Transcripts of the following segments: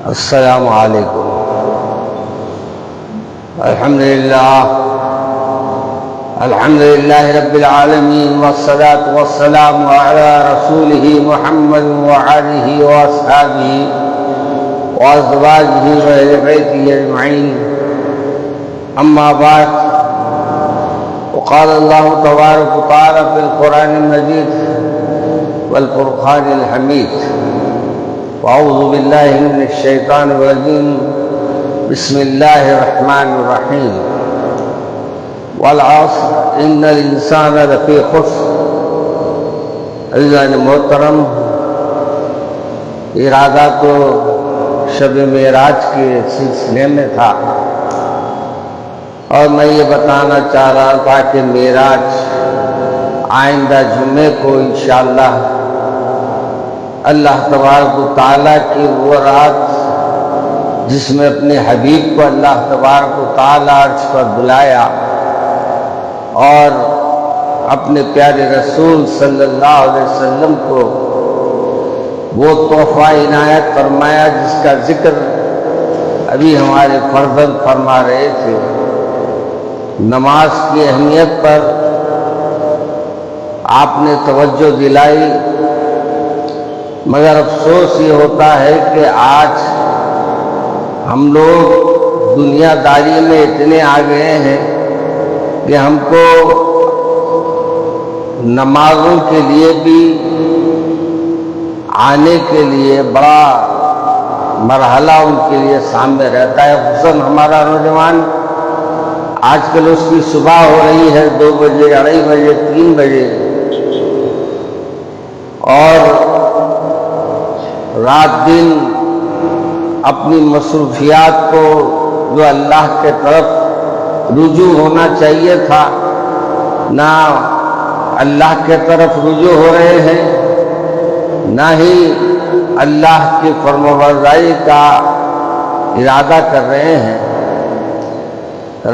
السلام علیکم۔ الحمدللہ رب العالمین والصلاة والسلام علی رسولہ محمد وآلہ واصحابہ وازواجہ واہل بیتہ اجمعین، اما بعد، وقال اللہ تبارک وتعالی فی القرآن المجید والفرقان الحمید، اعوذ باللہ من الشیطان الرجیم، بسم اللہ الرحمن الرحیم، والعصر ان الانسان لفی خسر۔ عزیزان محترم، ارادہ تو شب معراج کے سلسلے میں تھا، اور میں یہ بتانا چاہ رہا تھا کہ معراج آئندہ جمعے کو انشاءاللہ اللہ تبارک و تعالیٰ کی وہ رات جس میں اپنے حبیب کو اللہ تبارک و تعالیٰ عرش پر بلایا اور اپنے پیارے رسول صلی اللہ علیہ وسلم کو وہ تحفہ عنایت فرمایا جس کا ذکر ابھی ہمارے فرزند فرما رہے تھے۔ نماز کی اہمیت پر آپ نے توجہ دلائی، مگر افسوس یہ ہوتا ہے کہ آج ہم لوگ دنیا داری میں اتنے آ گئے ہیں کہ ہم کو نمازوں کے لیے بھی آنے کے لیے بڑا مرحلہ ان کے لیے سامنے رہتا ہے۔ خصوصاً ہمارا نوجوان آج کل اس کی صبح ہو رہی ہے 2 بجے، 2:30 بجے، 3 بجے، اور رات دن اپنی مصروفیات کو جو اللہ کے طرف رجوع ہونا چاہیے تھا نہ اللہ کے طرف رجوع ہو رہے ہیں، نہ ہی اللہ کی فرمانبرداری کا ارادہ کر رہے ہیں۔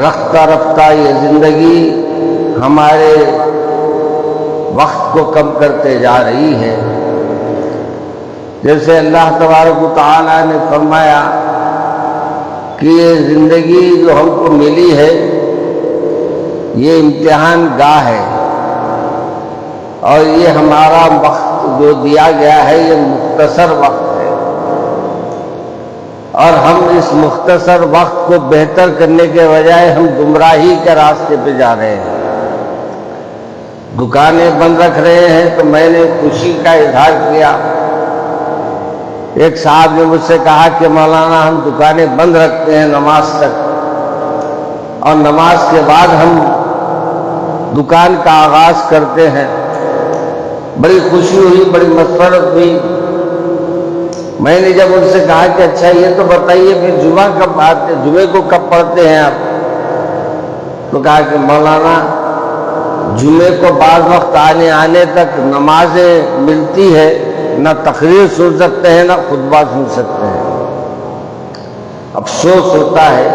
رفتہ رفتہ یہ زندگی ہمارے وقت کو کم کرتے جا رہی ہے۔ جیسے اللہ تبارک و تعالیٰ نے فرمایا کہ یہ زندگی جو ہم کو ملی ہے یہ امتحان گاہ ہے، اور یہ ہمارا وقت جو دیا گیا ہے یہ مختصر وقت ہے، اور ہم اس مختصر وقت کو بہتر کرنے کے بجائے ہم گمراہی کے راستے پہ جا رہے ہیں۔ دکانیں بند رکھ رہے ہیں تو میں نے خوشی کا اظہار کیا۔ ایک صاحب نے مجھ سے کہا کہ مولانا ہم دکانیں بند رکھتے ہیں نماز تک، اور نماز کے بعد ہم دکان کا آغاز کرتے ہیں۔ بڑی خوشی ہوئی، بڑی مسرت ہوئی۔ میں نے جب ان سے کہا کہ اچھا یہ تو بتائیے پھر جمعہ کب آتے، جمعے کو کب پڑھتے ہیں آپ؟ تو کہا کہ مولانا جمعے کو بعض وقت آنے تک نمازیں ملتی ہے، نہ تقریر سن سکتے ہیں نہ خطبہ سن سکتے ہیں۔ افسوس ہوتا ہے۔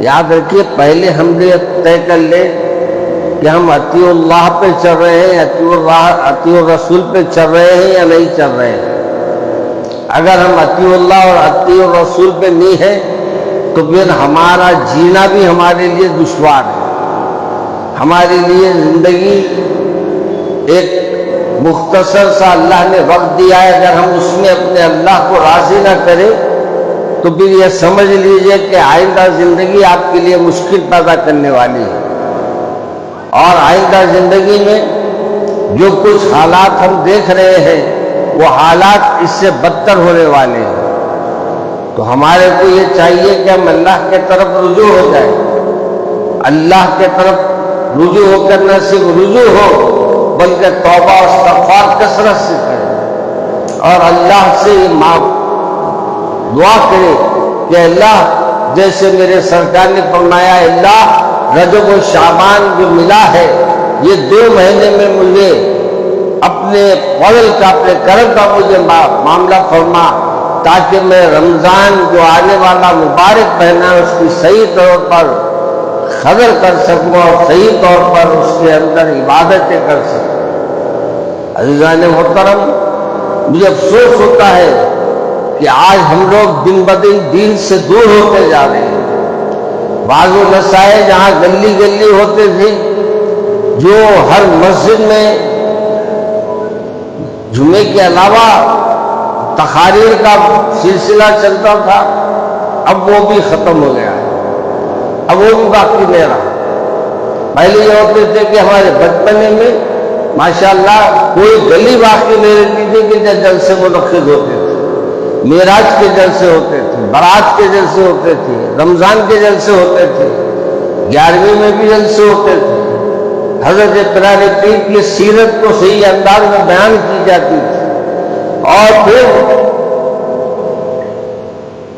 یاد رکھیے، پہلے ہم نے طے کر لیں کہ ہم اطیع اللہ پہ چل رہے ہیں، اطیع الرسول پہ چل رہے ہیں یا نہیں چل رہے ہیں۔ اگر ہم اطیع اللہ اور اطیع الرسول پہ نہیں ہیں تو پھر ہمارا جینا بھی ہمارے لیے دشوار ہے۔ ہمارے لیے زندگی ایک مختصر سا اللہ نے وقت دیا ہے، اگر ہم اس میں اپنے اللہ کو راضی نہ کریں تو پھر یہ سمجھ لیجئے کہ آئندہ زندگی آپ کے لیے مشکل پیدا کرنے والی ہے، اور آئندہ زندگی میں جو کچھ حالات ہم دیکھ رہے ہیں وہ حالات اس سے بدتر ہونے والے ہیں۔ تو ہمارے کو یہ چاہیے کہ ہم اللہ کے طرف رجوع ہو جائیں، اللہ کے طرف رجوع ہو کر نہ صرف رجوع ہو بلکہ توبہ و استغفار کثرت سے کرے، اور اللہ سے دعا کرے کہ اللہ، جیسے میرے سرکار نے فرمایا، اللہ رجب و شعبان جو ملا ہے یہ 2 مہینے میں مجھے اپنے فضل کا، اپنے کرم کا مجھے معاملہ فرما، تاکہ میں رمضان جو آنے والا مبارک مہینہ ہے اس کی صحیح طور پر قدر کر سکوں اور صحیح طور پر اس کے اندر عبادتیں کر سکوں۔ عزیزان محترم، مجھے افسوس ہوتا ہے کہ آج ہم لوگ دن بدن دین سے دور ہوتے جا رہے ہیں۔ بعض وہ مسائل جہاں گلی گلی ہوتے تھے، جو ہر مسجد میں جمعے کے علاوہ تقاریر کا سلسلہ چلتا تھا، اب وہ بھی ختم ہو گیا ہے، اب وہ بھی باقی نہیں رہا۔ پہلے یہ ہوتے تھے کہ ہمارے بچپنے میں ماشاءاللہ کوئی گلی باقی نہیں رہتی تھی کہ جب جلسے منعقد ہوتے تھے، معراج کے جلسے ہوتے تھے، برات کے جلسے ہوتے تھے، رمضان کے جلسے ہوتے تھے، 11ویں میں بھی جلسے ہوتے تھے، حضرت پیارے پیر کی سیرت کو صحیح انداز میں بیان کی جاتی تھی، اور پھر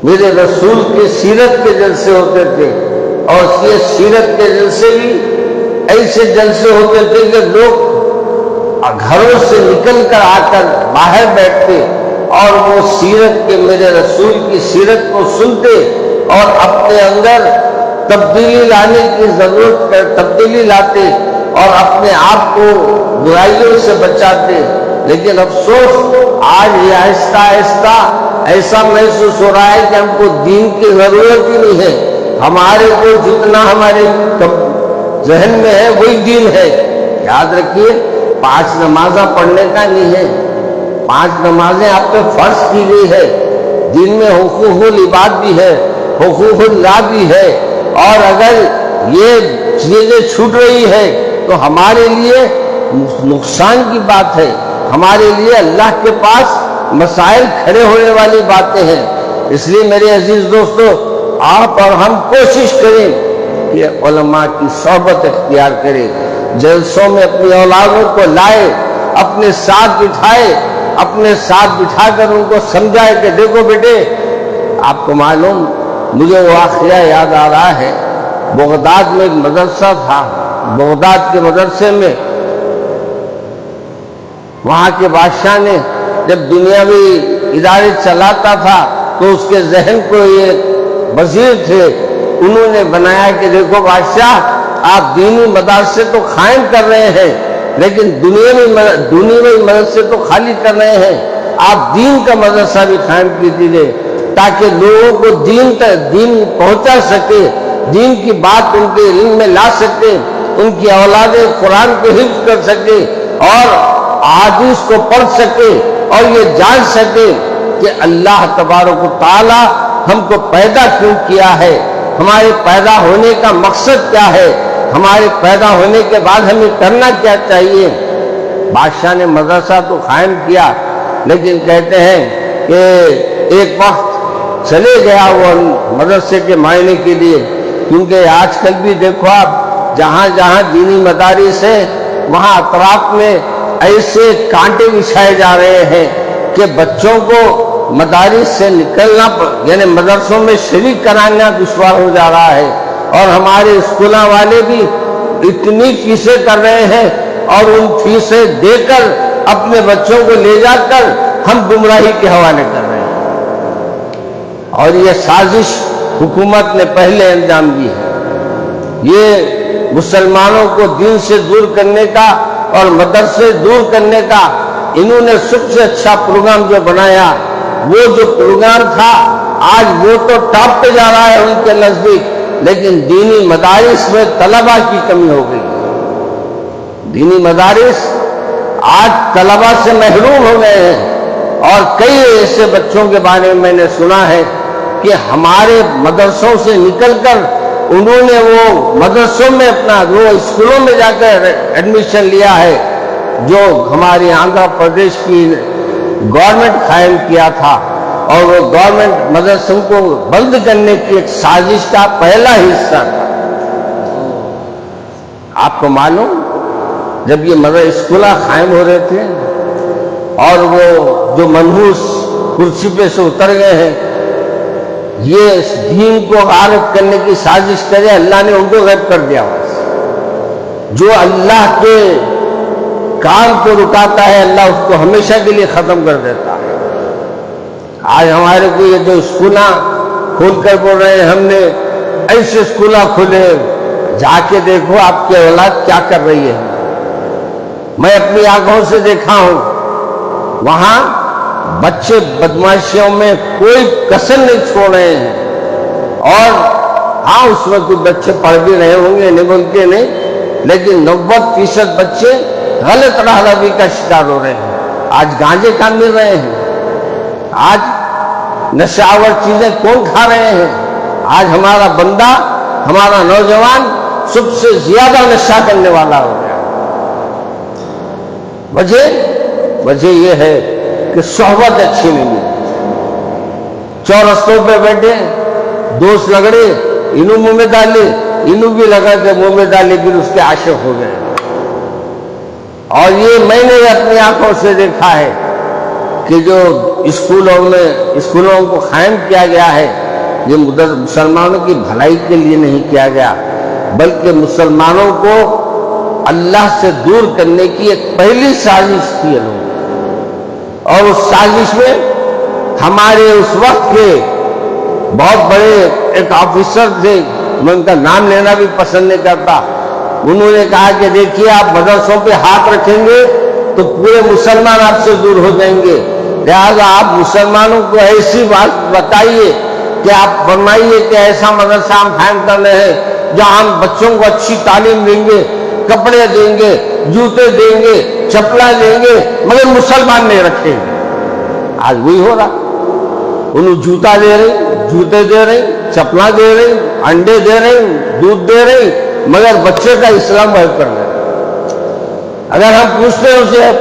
میرے رسول کی سیرت کے جلسے ہوتے تھے، اور یہ سیرت کے جلسے بھی ایسے جلسے ہوتے تھے کہ لوگ گھروں سے نکل کر آ کر باہر بیٹھتے اور وہ سیرت کے میرے رسول کی سیرت کو سنتے اور اپنے اندر تبدیلی لانے کی ضرورت پر تبدیلی لاتے اور اپنے آپ کو برائیوں سے بچاتے۔ لیکن افسوس آج یہ آہستہ آہستہ ایسا محسوس ہو رہا ہے کہ ہم کو دین کی ضرورت ہی نہیں ہے، ہمارے کو جتنا ہمارے ذہن میں ہے وہی دین ہے۔ یاد رکھیے 5 نمازیں پڑھنے کا نہیں ہے، 5 نمازیں آپ پہ فرض کی گئی ہے، دین میں حقوق العباد بھی ہے، حقوق اللہ بھی ہے، اور اگر یہ چیزیں چھوٹ رہی ہے تو ہمارے لیے نقصان کی بات ہے، ہمارے لیے اللہ کے پاس مسائل کھڑے ہونے والی باتیں ہیں۔ اس لیے میرے عزیز دوستو، آپ اور ہم کوشش کریں کہ علماء کی صحبت اختیار کریں، جلسوں میں اپنی اولادوں کو لائے، اپنے ساتھ بٹھائے، اپنے ساتھ بٹھا کر ان کو سمجھائے کہ دیکھو بیٹے، آپ کو معلوم، مجھے وہ واقعہ یاد آ رہا ہے، بغداد میں ایک مدرسہ تھا، بغداد کے مدرسے میں وہاں کے بادشاہ نے جب دنیاوی ادارے چلاتا تھا تو اس کے ذہن کو یہ وزیر تھے، انہوں نے بنایا کہ دیکھو بادشاہ، آپ دینی مدرسے تو قائم کر رہے ہیں لیکن دنیاوی مدرسے تو خالی کر رہے ہیں، آپ دین کا مدرسہ بھی قائم کی دیجیے تاکہ لوگوں کو دین پہنچا سکے، دین کی بات ان کے علم میں لا سکے، ان کی اولادیں قرآن کو حفظ کر سکے اور احادیث کو پڑھ سکے اور یہ جان سکے کہ اللہ تبارک و تعالی ہم کو پیدا کیوں کیا ہے، ہمارے پیدا ہونے کا مقصد کیا ہے، ہمارے پیدا ہونے کے بعد ہمیں کرنا کیا چاہیے۔ بادشاہ نے مدرسہ تو قائم کیا لیکن کہتے ہیں کہ ایک وقت چلے گیا وہ مدرسے کے معائنے کے لیے، کیونکہ آج کل بھی دیکھو آپ جہاں جہاں دینی مدارس ہیں وہاں اطراف میں ایسے کانٹے بچھائے جا رہے ہیں کہ بچوں کو مدارس سے نکلنا یعنی مدرسوں میں شریک کرانا دشوار ہو جا رہا ہے، اور ہمارے اسکولوں والے بھی اتنی فیسیں کر رہے ہیں اور ان فیسیں دے کر اپنے بچوں کو لے جا کر ہم گمراہی کے حوالے کر رہے ہیں، اور یہ سازش حکومت نے پہلے انجام دی ہے۔ یہ مسلمانوں کو دین سے دور کرنے کا اور مدرسے دور کرنے کا انہوں نے سب سے اچھا پروگرام جو بنایا، وہ جو پروگرام تھا آج وہ تو ٹاپ پہ جا رہا ہے ان کے نزدیک، لیکن دینی مدارس میں طلبہ کی کمی ہو گئی۔ دینی مدارس آج طلبہ سے محروم ہو گئے ہیں، اور کئی ایسے بچوں کے بارے میں نے سنا ہے کہ ہمارے مدرسوں سے نکل کر انہوں نے وہ مدرسوں میں اپنا وہ اسکولوں میں جا کر ایڈمیشن لیا ہے جو ہماری آندھرا پردیش کی گورنمنٹ قائم کیا تھا، اور وہ گورنمنٹ مدرسوں کو بند کرنے کی ایک سازش کا پہلا حصہ تھا۔ آپ کو معلوم، جب یہ اسکولہ قائم ہو رہے تھے اور وہ جو منحوس کرسی پہ سے اتر گئے ہیں، یہ دین کو غارت کرنے کی سازش کرے، اللہ نے ان کو غائب کر دیا۔ جو اللہ کے کام کو رکاتا ہے اللہ اس کو ہمیشہ کے لیے ختم کر دیتا ہے۔ آج ہمارے کو یہ جو اسکولہ کھول کر بول رہے ہیں ہم نے ایسے اسکولہ کھولے، جا کے دیکھو آپ کی اولاد کیا کر رہی ہے۔ میں اپنی آنکھوں سے دیکھا ہوں، وہاں بچے بدماشیوں میں کوئی کسر نہیں چھوڑ رہے ہیں، اور ہاں اس میں کچھ بچے پڑھ بھی رہے ہوں گے، نہیں بولتے نہیں، لیکن 90% بچے غلط راہ روی کا شکار ہو رہے ہیں۔ آج گانجے کہاں مل رہے ہیں؟ آج نشاور چیزیں کون کھا رہے ہیں؟ آج ہمارا بندہ، ہمارا نوجوان سب سے زیادہ نشہ کرنے والا ہو گیا۔ وجہ یہ ہے کہ صحبت اچھی نہیں ملی، چورستوں پہ بیٹھے دوست لگڑے، انہوں منہ میں ڈالے، انہوں بھی لگا کہ منہ میں ڈالے، پھر اس کے عاشق ہو گئے۔ اور یہ میں نے اپنی آنکھوں سے دیکھا ہے کہ جو اسکولوں کو قائم کیا گیا ہے، یہ مسلمانوں کی بھلائی کے لیے نہیں کیا گیا، بلکہ مسلمانوں کو اللہ سے دور کرنے کی ایک پہلی سازش تھی لوگ۔ اور اس سازش میں ہمارے اس وقت کے بہت بڑے ایک آفیسر تھے، میں ان کا نام لینا بھی پسند نہیں کرتا، انہوں نے کہا کہ دیکھیے آپ مدرسوں پہ ہاتھ رکھیں گے تو پورے مسلمان آپ سے دور ہو جائیں گے، لہذا آپ مسلمانوں کو ایسی بات بتائیے کہ آپ فرمائیے کہ ایسا مدرسہ ہم قائم کر رہے ہیں جہاں ہم بچوں کو اچھی تعلیم دیں گے، کپڑے دیں گے، جوتے دیں گے، چپلا دیں گے، مگر مسلمان نہیں رکھیں گے۔ آج وہی ہو رہا، انہوں جوتا دے رہے، جوتے دے رہے، چپلا دے رہے، انڈے دے رہے، دودھ دے رہے، مگر بچے کا اسلام غائب کر رہے۔ اگر ہم پوچھتے ہیں اسے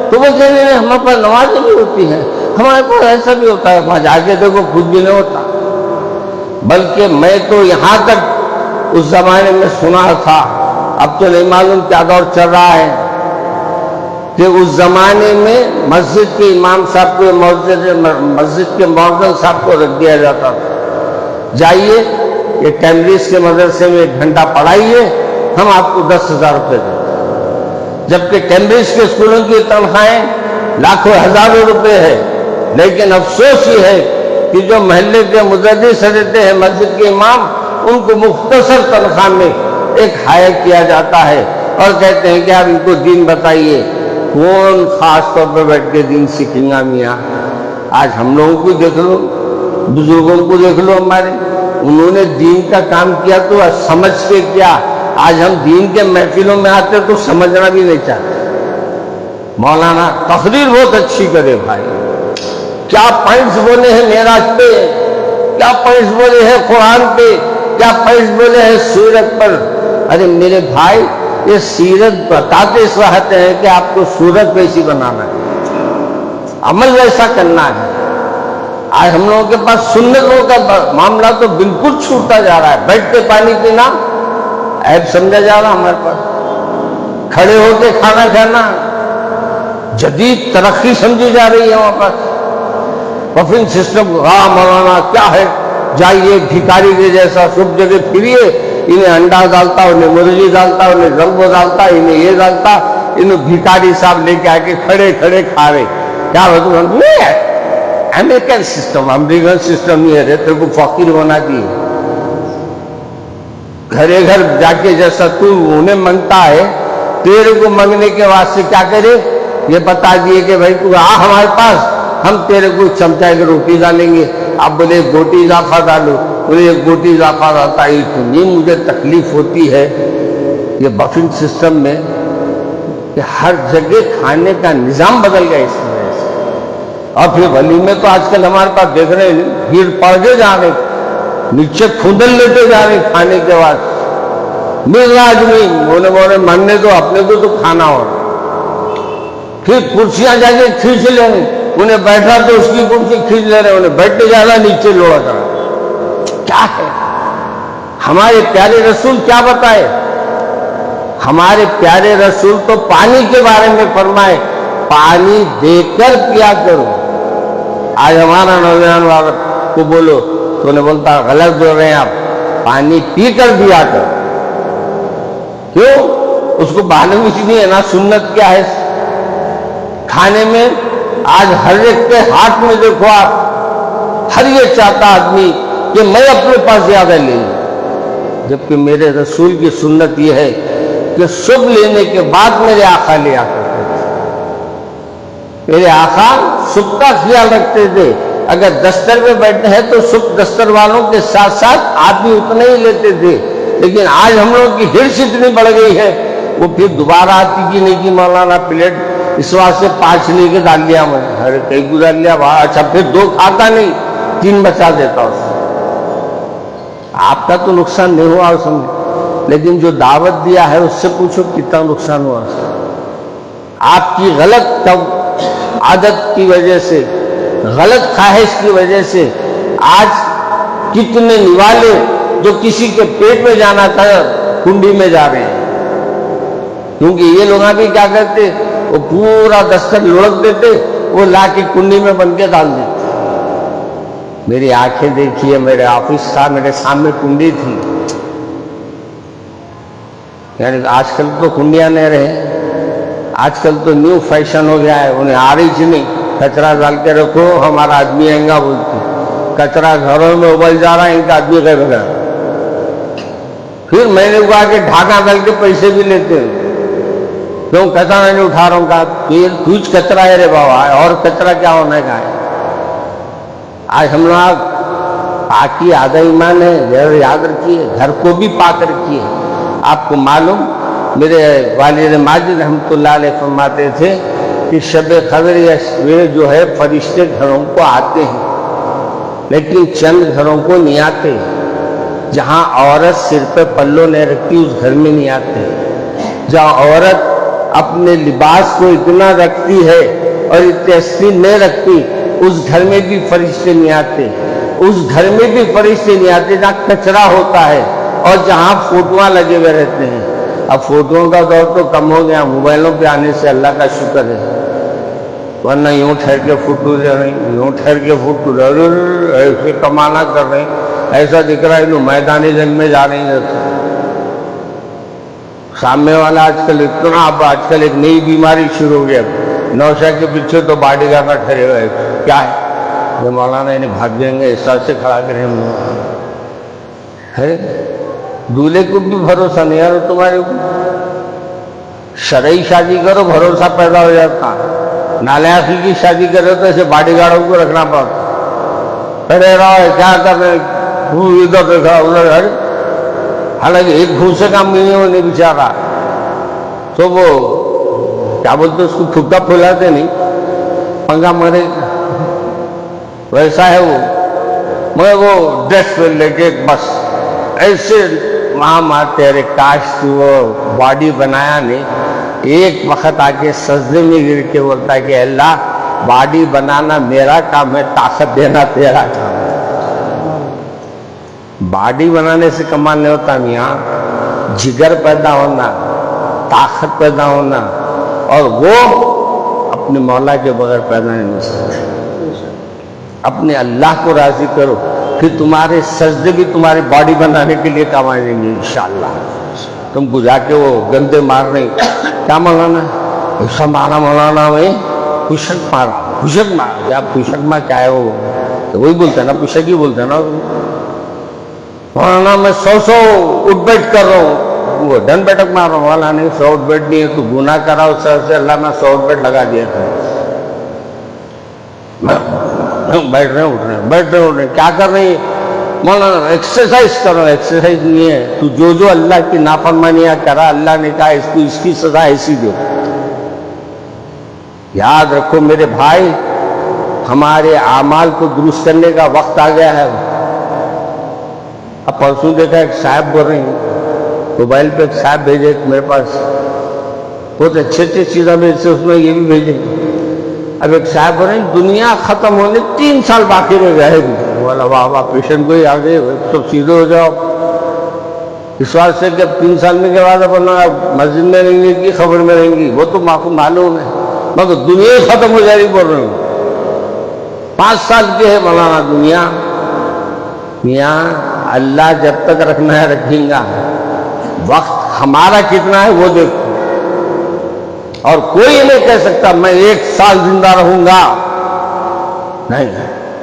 تو وہ کہتے ہیں ہمارے پاس نمازیں بھی ہوتی ہیں، ہمارے پاس ایسا بھی ہوتا ہے، وہاں جا کے دیکھو کچھ بھی نہیں ہوتا۔ بلکہ میں تو یہاں تک اس زمانے میں سنا تھا، اب تو نہیں معلوم کیا دور چل رہا ہے، کہ اس زمانے میں مسجد کے امام صاحب کو، مسجد کے مؤذن صاحب کو رکھ دیا جاتا تھا، جائیے یہ کیمبرج کے مدرسے میں 1 گھنٹہ پڑھائیے، ہم آپ کو 10,000 روپے دیں۔ جبکہ کیمبرج کے اسکولوں کی تنخواہیں لاکھوں ہزاروں روپے ہے، لیکن افسوس یہ ہے کہ جو محلے کے مدرس رہتے ہیں، مسجد کے امام، ان کو مختصر تنخواہ میں ایک ہائر کیا جاتا ہے اور کہتے ہیں کہ آپ ان کو دین بتائیے۔ کون خاص طور پر بیٹھ کے دین سیکھیں گا میاں؟ آج ہم لوگوں کو دیکھ لو، بزرگوں کو دیکھ لو ہمارے، انہوں نے دین کا کام کیا تو سمجھ کے کیا۔ آج ہم دین کے محفلوں میں آتے تو سمجھنا بھی نہیں چاہتے۔ مولانا تقریر بہت اچھی کرے بھائی، کیا پوائنٹس بولے ہیں معراج پہ، کیا پوائنٹس بولے ہیں قرآن پہ، کیا پوائنٹس بولے ہیں سیرت پر۔ ارے میرے بھائی، یہ سیرت بتاتے اس وقت ہیں کہ آپ کو سورت ویسی بنانا ہے، عمل ویسا کرنا ہے۔ آج ہم لوگوں کے پاس سنتوں کا معاملہ تو بالکل چھوٹتا جا رہا ہے۔ بیٹھ کے پانی پینا عیب سمجھا جا رہا ہمارے پاس، کھڑے ہو کے کھانا کھانا جدید ترقی سمجھی جا رہی ہے وہاں پر۔ پفنگ سسٹم، مولانا کیا ہے، جائیے بھکاری کے جیسا سب جگہ پھریے، انہیں انڈا ڈالتا، انہیں مرغی ڈالتا، انہیں زمبو ڈالتا، انہیں یہ ڈالتا، انہیں بھکاری صاحب لے کے آ کے کھڑے کھڑے کھا رہے۔ کیا امریکن سسٹم، امریکن سسٹم یہ ہے، تیرے کو فقیر ہونا چاہیے، گھرے گھر جا کے جیسا تو انہیں منگتا ہے، تیرے کو منگنے کے واسطے کیا کرے، یہ بتا دیے کہ بھائی تو آ ہمارے پاس، ہم تیرے کو چمچہ کی روٹی ڈالیں گے۔ آپ بولے ایک گوٹی اضافہ ڈالو، بولے ایک گوٹی اضافہ ڈالتا ہے، اتنی مجھے تکلیف ہوتی ہے یہ بفنگ سسٹم میں کہ ہر جگہ کھانے کا نظام بدل گیا اس وجہ سے۔ اور پھر ولیمے تو آج کل ہمارے پاس دیکھ رہے ہیں، بھیڑ پڑ کے جا رہے، نیچے کھندل لیتے جا رہے کھانے کے بعد، مل رہا آدمی بولے مرنے تو اپنے کو تو کھانا ہو رہا، پھر کرسیاں جا کے کھینچ لیں گے، انہیں بیٹھا تو اس کی کرسی کھینچ لے رہے، انہیں بیٹھتے جا رہا نیچے لوڑا کر۔ کیا ہے ہمارے پیارے رسول کیا بتائے؟ ہمارے پیارے رسول تو پانی کے بارے میں فرمائے پانی دے کر پیا کرو۔ آج ہمارا نوجوان کو بولو تو انہیں بولتا غلط بول رہے ہیں آپ، پانی پی کر دیا کرو۔ کیوں؟ اس کو معلوم ہی نہیں ہے نا سنت کیا ہے۔ کھانے میں آج ہر ایک کے ہاتھ میں دیکھو آپ، ہر یہ چاہتا آدمی کہ میں اپنے پاس زیادہ لے لوں، جبکہ میرے رسول کی سنت یہ ہے کہ سب لینے کے بعد میرے آقا لیا کرتے تھے۔ میرے آقا سکھ کا خیال رکھتے تھے. اگر دستر میں بیٹھے ہیں تو سکھ دستر والوں کے ساتھ ساتھ آپ بھی اتنے ہی لیتے تھے. لیکن آج ہم لوگوں کی ہرس اتنی بڑھ گئی ہے, وہ پھر دوبارہ آتی کی نہیں کی مولانا پلیٹ اس واسطے 5 لے کے ڈال لیا میں. ارے کئی گزار لیا, اچھا پھر 2 کھاتا نہیں, 3 بچا دیتا اس سے. آپ کا تو نقصان نہیں ہوا اس میں, لیکن جو دعوت دیا ہے اس سے پوچھو کتنا نقصان ہوا. آپ کی غلط عادت کی وجہ سے, غلط خواہش کی وجہ سے آج کتنے نوالے جو کسی کے پیٹ میں جانا تھا کنڈی میں جا رہے ہیں. کیونکہ یہ لوگ بھی کیا کرتے, وہ پورا دستر لڑک دیتے, وہ لا کے کنڈی میں بن کے ڈال دیتے. میری آنکھیں دیکھیے, میرے آفس تھا, میرے سامنے کنڈی تھی. یعنی آج کل تو کنڈیاں نہیں رہے, آج کل تو نیو فیشن ہو گیا ہے, انہیں آ رہی چی نہیں, کچرا ڈال کے رکھو ہمارا آدمی آئیں گا بولتی. کچرا گھروں میں ابل جا رہا ہے, ان کا آدمی گئے بغیر. پھر میں نے کہا کہ ڈھاکہ ڈال کے پیسے بھی لیتے ہیں. کیوں کچرا میں نہیں اٹھا رہا ہوں, کہا پھر کچھ کچرا ہے رے بابا, اور کچرا کیا ہونے کا ہے. آج ہم لوگ پاکی آدھا ایمان ہے, یاد رکھیے, گھر کو بھی پاک رکھیے. آپ کو معلوم, میرے والد ماجد رحمۃ اللہ علیہ فرماتے تھے کہ شب قدر یا سویرے جو ہے فرشتے گھروں کو آتے ہیں, لیکن چند گھروں کو نہیں آتے. جہاں عورت سر پہ پلو نہیں رکھتی اس گھر میں نہیں آتے. جہاں عورت اپنے لباس کو اتنا رکھتی ہے اور اتنی نہیں رکھتی اس گھر میں بھی فرشتے نہیں آتے. اس گھر میں بھی فرشتے نہیں آتے جہاں کچرا ہوتا ہے اور جہاں فوٹوਆਂ لگے ہوئے رہتے ہیں. اب فوٹوؤں کا دور تو کم ہو گیا, موبائلوں پہ آنے سے اللہ کا شکر ہے, ورنہ یوں ٹھہر کے فوٹو دے رہے ہیں, یوں ٹھہر کے فوٹو دے رہے ہیں, ایسے کمانا کر رہے ہیں, ایسا دکھ رہا ہے تو میدانی جنگ میں جا رہے ہیں. سامنے والا آج کل اتنا, اب آج کل ایک نئی بیماری شروع ہو گیا, نوشا کے پیچھے تو باڈی گارڈ میں ٹھہرے ہوئے, کیا ہے مولانا انہیں بھاگ جائیں گے, اس سے کھڑا کریں ہم ہے. دولہے کو بھی بھروسہ نہیں یار تمہارے کو. شرعی شادی کرو بھروسہ پیدا ہو جاتا, نالیاقی کی شادی کرو تو ایسے باڈی گارڈوں کو رکھنا پڑتا. ارے رہو کیا کر رہے, ادھر دیکھا ادھر, حالانکہ ایک گھوسے کا نہیں نہیں بیچارہ, تو وہ کیا بولتے اس کو پھٹا پھلاتے نہیں, پنگا مرے, ویسا ہے وہ. میں وہ ڈریس پہ لے کے بس ایسے وہاں مارتے, ارے کاش تو وہ باڈی بنایا نہیں. ایک وقت آ کے سجدے میں گر کے بولتا ہے کہ اللہ باڈی بنانا میرا کام ہے, طاقت دینا تیرا کام ہے. باڈی بنانے سے کمال نہیں ہوتا میاں, جگر پیدا ہونا, طاقت پیدا ہونا, اور وہ اپنے مولا کے بغیر پیدا نہیں ہو سکتے. اپنے اللہ کو راضی کرو, پھر تمہارے سجدے بھی تمہاری باڈی بنانے کے لیے کام آئیں گے انشاءاللہ. تم کو جا کے وہ گندے مار رہے, کیا مولانا ایسا مارا, مولانا میں پشک مارا, پشک مارا, کیا پشک مار کیا ہے وہ, وہی بولتے ہیں نا, پشک ہی بولتے ہیں نا. مولانا میں 100 اٹھ بیٹھ کر رہا ہوں, وہ ڈن بیٹھک مار رہا ہوں. مولانا نہیں 100 اٹھ بیٹھ نہیں ہے, تو گناہ کرا سر سے, اللہ میں 100 اٹھ بیٹھ لگا دیا تھا. بیٹھ رہے ہیں اٹھ رہے ہیں, بیٹھ رہے اٹھ رہے ہیں, کیا کر رہے ہیں مولانا ایکسرسائز کرو. ایکسرسائز نہیں ہے, تو جو اللہ کی نافرمانیاں کرا اللہ نے کہا اس کو اس کی سزا ایسی دو. یاد رکھو میرے بھائی, ہمارے اعمال کو درست کرنے کا وقت آ گیا ہے. اب پرسوں دیکھا ایک صاحب بول رہے ہیں, موبائل پہ ایک صاحب بھیجے میرے پاس, بہت اچھے اچھے چیزیں بھیجتے, اس میں یہ بھی بھیجے. اب ایک صاحب بول رہے ہیں دنیا ختم ہونے 3 سال باقی رہ جائے گی. بولا واہ واہ, پیشنٹ کو ہی آگے سب سیدھے ہو جاؤ. اس واسطے کہ 3 سال میں کے بعد اپنا مسجد میں رہیں گے کہ خبر میں رہیں گی, وہ تو معلوم ہے, مگر دنیا ختم ہو جائے گی بول رہے ہوں. 5 سال کی ہے مولانا دنیا. میاں اللہ جب تک رکھنا ہے رکھیں گا, وقت ہمارا کتنا ہے وہ دیکھو. اور کوئی نہیں کہہ سکتا میں 1 سال زندہ رہوں گا, نہیں,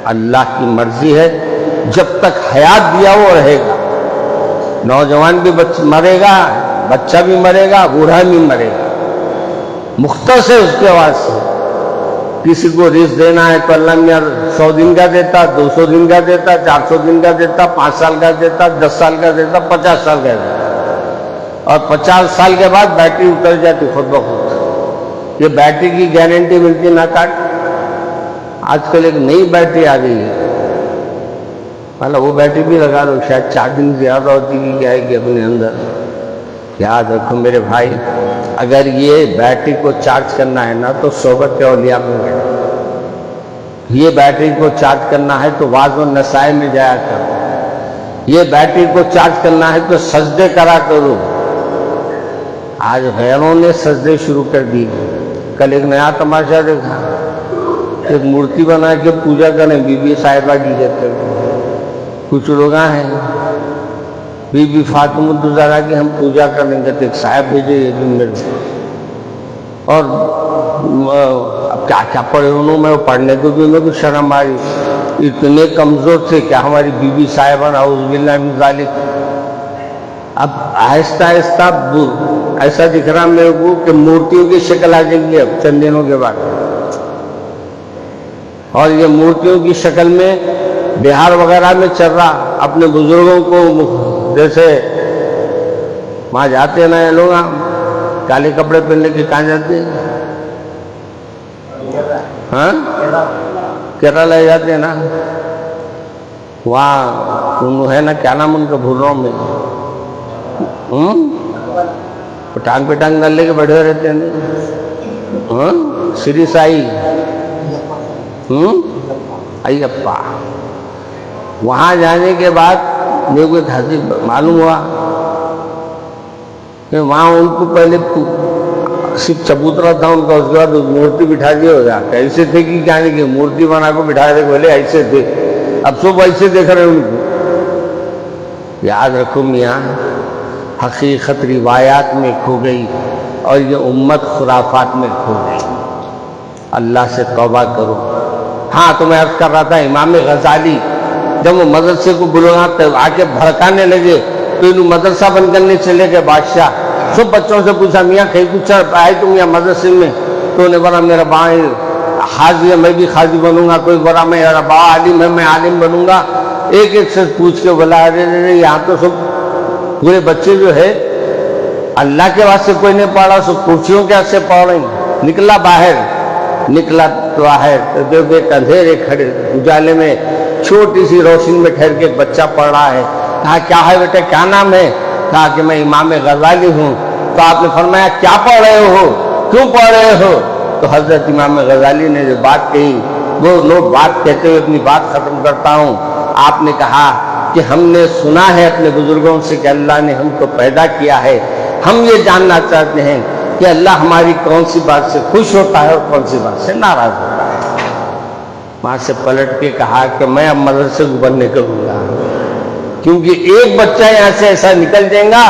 اللہ کی مرضی ہے. جب تک حیات دیا وہ رہے گا. نوجوان بھی مرے گا, بچہ بھی مرے گا, بوڑھا بھی مرے گا, مختصر اس کے آواز سے. کسی کو رزق دینا ہے تو اللہ میاں 100 دن کا دیتا، 200 دن کا دیتا، 400 دن کا دیتا، 5 سال کا دیتا، 10 سال کا دیتا، 50 سال کا دیتا، اور 50 سال کے بعد بیٹری اتر جاتی خود بخود۔ یہ بیٹری کی گارنٹی ملتی نہ کاٹ۔ آج کل ایک نئی بیٹری آ گئی ہے، وہ بیٹری بھی لگا لو، شاید چارجنگ زیادہ ہوتی ہے کیا ہے کہ اپنے اندر۔ یاد رکھو میرے بھائی، اگر یہ بیٹری کو چارج کرنا ہے نا تو صحبت اولیاء میں بیٹھو، یہ بیٹری کو چارج کرنا ہے تو واعظ و نصائح میں جایا کرو، یہ بیٹری کو چارج کرنا ہے تو سجدے کرا کرو۔ آج غیروں نے سجدے شروع کر دی۔ کل ایک نیا تماشا دیکھا، ایک مورتی بنا کے پوجا کریں بی بی صاحبہ کی جاتے ہیں، کچھ لوگ ہیں بی بی فاطمہ الزہرا کی ہم پوجا کریں گے تو ایک صاحب بھیجے یہ دن میرے، اور اب کیا کیا پڑھے انہوں میں، پڑھنے کو بھی انہوں کو شرم آئی، اتنے کمزور تھے کہ ہماری بی بی صاحبہ نعوذ باللہ من ذالک۔ اب آہستہ آہستہ ایسا دکھ رہا میرے کو کہ مورتیوں کی شکل آ جائیں گی اب چند دنوں کے بعد، اور یہ مورتیوں کی شکل میں بہار وغیرہ میں چل رہا۔ اپنے بزرگوں کو جیسے وہاں جاتے ہیں نا یہ لوگ، کالے کپڑے پہننے کے کہاں جاتے ہیں؟ ہاں کیرلا جاتے ہیں نا، وہاں انہوں ہے نا کیا نام ان کا بھول رہا ہوں میں، ٹانگ پہ ٹانگ ڈال لے کے بیٹھے رہتے ہیں، سری سائی ایپا۔ وہاں جانے کے بعد میرے کو ایک حدیث معلوم ہوا کہ وہاں ان کو پہلے صرف چبوترا تھا ان کا، اس کے بعد مورتی بٹھا دیا ہو جا، ایسے تھے کہ کیا نہیں کہ مورتی بنا کو بٹھا دے، بولے ایسے تھے، اب سب ایسے دیکھ رہے ان کو۔ یاد رکھو میاں، حقیقت روایات میں کھو گئی اور یہ امت خرافات میں کھو گئی۔ اللہ سے توبہ کرو۔ ہاں تو میں عرض کر رہا تھا امام غزالی جب وہ مدرسے کو بلونا آ کے بھڑکانے لگے تو انہوں مدرسہ بند کرنے چلے گئے بادشاہ۔ سب بچوں سے پوچھا میاں کہیں کچھ آئے تم یہاں مدرسے میں؟ تو انہیں بڑا میرا باں حاضی ہے میں بھی حاضی بنوں گا، کوئی بڑا میرا با عالم ہے میں عالم بنوں گا۔ ایک ایک سے پوچھ کے بولا ارے یہاں تو سب پورے بچے جو ہے اللہ کے واسطے کوئی نہیں پڑھ رہا، سب کرسیوں کے واسطے پڑھ رہے ہیں۔ نکلا باہر، نکلا تو باہر دیکھو ایک اندھیرے کھڑے اجالے میں چھوٹی سی روشنی میں ٹھہر کے ایک بچہ پڑھ رہا ہے۔ کہا کیا ہے بیٹا کیا نام ہے؟ کہا کہ میں امام غزالی ہوں۔ تو آپ نے فرمایا کیا پڑھ رہے ہو، کیوں پڑھ رہے ہو؟ تو حضرت امام غزالی نے جو بات کہی وہ لوگ بات کہتے ہوئے اپنی بات ختم کرتا ہوں۔ آپ نے کہا کہ ہم نے سنا ہے اپنے بزرگوں سے کہ اللہ نے ہم کو پیدا کیا ہے، ہم یہ جاننا چاہتے ہیں کہ اللہ ہماری کون سی بات سے خوش ہوتا ہے اور کون سی بات سے ناراض ہوتا ہے۔ وہاں سے پلٹ کے کہا کہ میں اب مدرسے کو بند نہیں کروں گا، کیونکہ ایک بچہ یہاں سے ایسا نکل جائے گا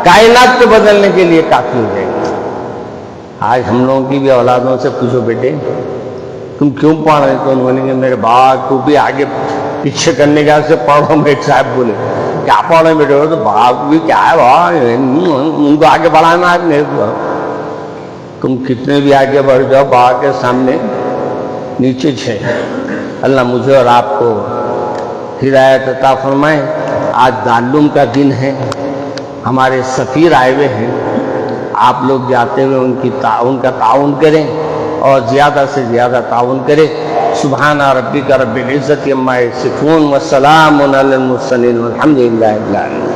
کائنات کو بدلنے کے لیے کافی ہو جائے گا۔ آج ہم لوگوں کی بھی اولادوں سے پوچھو بیٹے تم کیوں پڑھ رہے؟ تو انہوں نے میرے باپ کو بھی آگے پیچھے کرنے کے سے پڑھ رہا ہوں۔ ایک صاحب بولے کیا پڑھ رہے ہیں بیٹے؟ تو باپ بھی کیا ہے ان کو آگے بڑھانا ہے میرے کو۔ تم کتنے بھی آگے بڑھ جاؤ باپ کے سامنے نیچے چھے۔ اللہ مجھے اور آپ کو ہدایت عطا فرمائے۔ آج تعلم کا دن ہے، ہمارے سفیر آئے ہوئے ہیں، آپ لوگ جاتے ہوئے ان کا تعاون کریں اور زیادہ سے زیادہ تعاون کریں۔ سبحان ربک رب العزت عما یصفون وسلام علی المرسلین والحمد للہ رب العالمین۔